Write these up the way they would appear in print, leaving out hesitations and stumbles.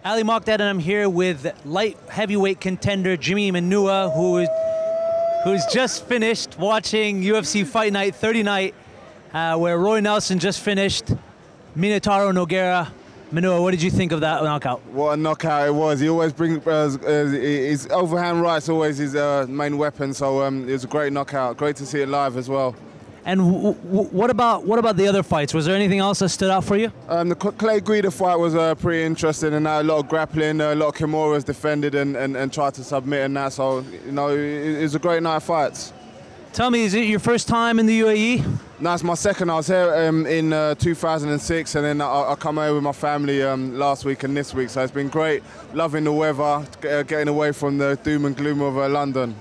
Ali Mokdad, and I'm here with light heavyweight contender Jimi Manuwa, who's just finished watching UFC Fight Night 30 night, where Roy Nelson just finished Minotauro Nogueira. Manuwa, what did you think of that knockout? What a knockout it was. He always brings his overhand right's always his main weapon, so it was a great knockout. Great to see it live as well. And what about the other fights? Was there anything else that stood out for you? The Clay Guida fight was pretty interesting, and a lot of grappling, a lot of Kimuras defended and tried to submit and that. So you know, it was a great night of fights. Tell me, is it your first time in the UAE? No, it's my second. I was here in 2006, and then I come over with my family last week and this week. So it's been great, loving the weather, getting away from the doom and gloom of London.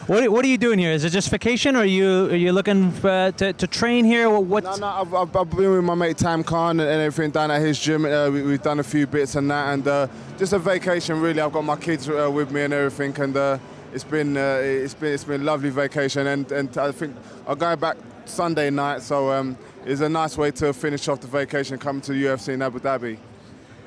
What are you doing here? Is it just vacation, or are you looking to train here? No, I've been with my mate Tam Khan and everything down at his gym. We've done a few bits and that, and just a vacation really. I've got my kids with me and everything, and it's been a lovely vacation. And I think I'm going back Sunday night, so it's a nice way to finish off the vacation, coming to the UFC in Abu Dhabi.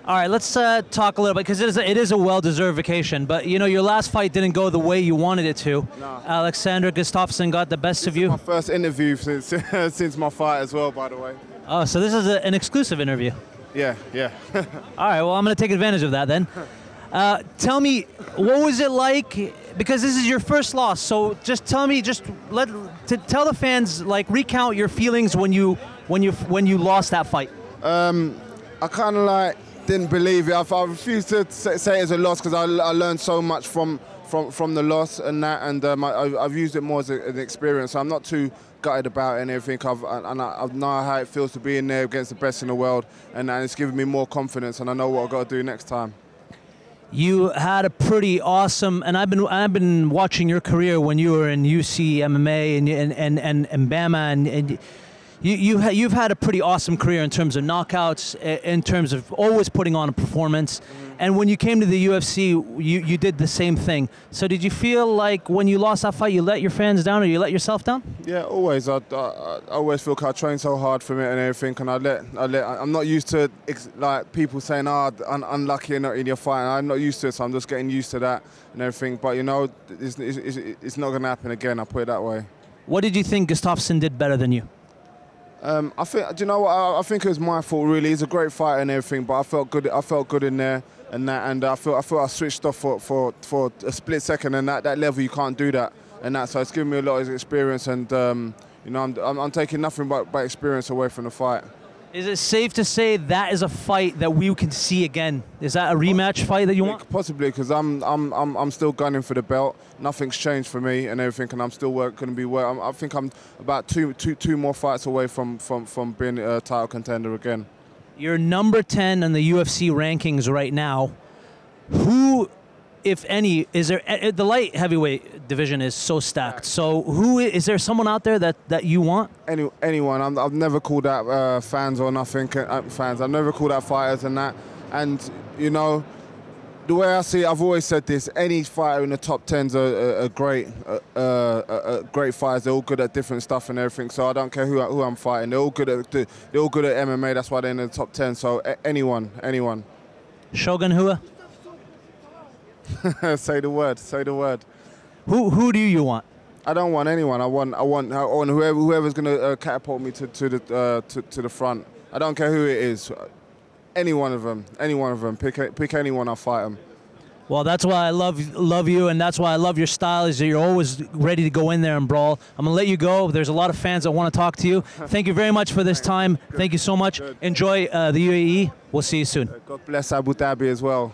All right, let's talk a little bit, because it is a well-deserved vacation. But you know, your last fight didn't go the way you wanted it to. No. Alexander Gustafsson got the best of you. This is my first interview since my fight as well, by the way. Oh, so this is an exclusive interview. Yeah. All right, well, I'm going to take advantage of that then. Tell me, what was it like? Because this is your first loss, so just tell me, tell the fans, like, recount your feelings when you lost that fight. I kind of didn't believe it. I refused to say it as a loss, because I learned so much from the loss and that, and I've used it more as an experience. So I'm not too gutted about it and everything. I know how it feels to be in there against the best in the world, and it's given me more confidence, and I know what I've got to do next time. You had a pretty awesome, and I've been watching your career when you were in UC MMA and Bama, and you've had a pretty awesome career in terms of knockouts, in terms of always putting on a performance. And when you came to the UFC, you did the same thing. So did you feel like when you lost that fight, you let your fans down, or you let yourself down? Yeah, always. I always feel I trained so hard from it and everything, and I'm not used to like people saying, "Oh, unlucky you're not in your fight." I'm not used to it, so I'm just getting used to that and everything. But you know, it's not going to happen again. I'll put it that way. What did you think Gustafsson did better than you? I think, do you know what? I think it was my fault really. He's a great fighter and everything, but I felt good in there and that, and I feel I switched off for a split second, and that level you can't do that and that. So it's given me a lot of experience, and you know, I'm taking nothing but experience away from the fight. Is it safe to say that is a fight that we can see again? Is that a rematch fight that you want? Possibly, because I'm still gunning for the belt. Nothing's changed for me and everything, and I'm still going to be working. I think I'm about two more fights away from being a title contender again. You're number 10 in the UFC rankings right now. Who, if any, is there? The light heavyweight division is so stacked. So who is there? Someone out there that you want? Anyone. I've never called out fans or nothing. Fans. I've never called out fighters and that. And you know, the way I see it, I've always said this: any fighter in the top 10s are great fighters. They're all good at different stuff and everything. So I don't care who I'm fighting. They're all good at MMA. That's why they're in the top 10. So anyone. Shogun Hua. Say the word. Who do you want? I don't want anyone. I want whoever's going to catapult me to the front. I don't care who it is. Any one of them. Pick anyone, I'll fight them. Well, that's why I love you, and that's why I love your style, is that you're always ready to go in there and brawl. I'm going to let you go. There's a lot of fans that want to talk to you. Thank you very much for this time. Thank you so much. Enjoy the UAE. We'll see you soon. God bless Abu Dhabi as well.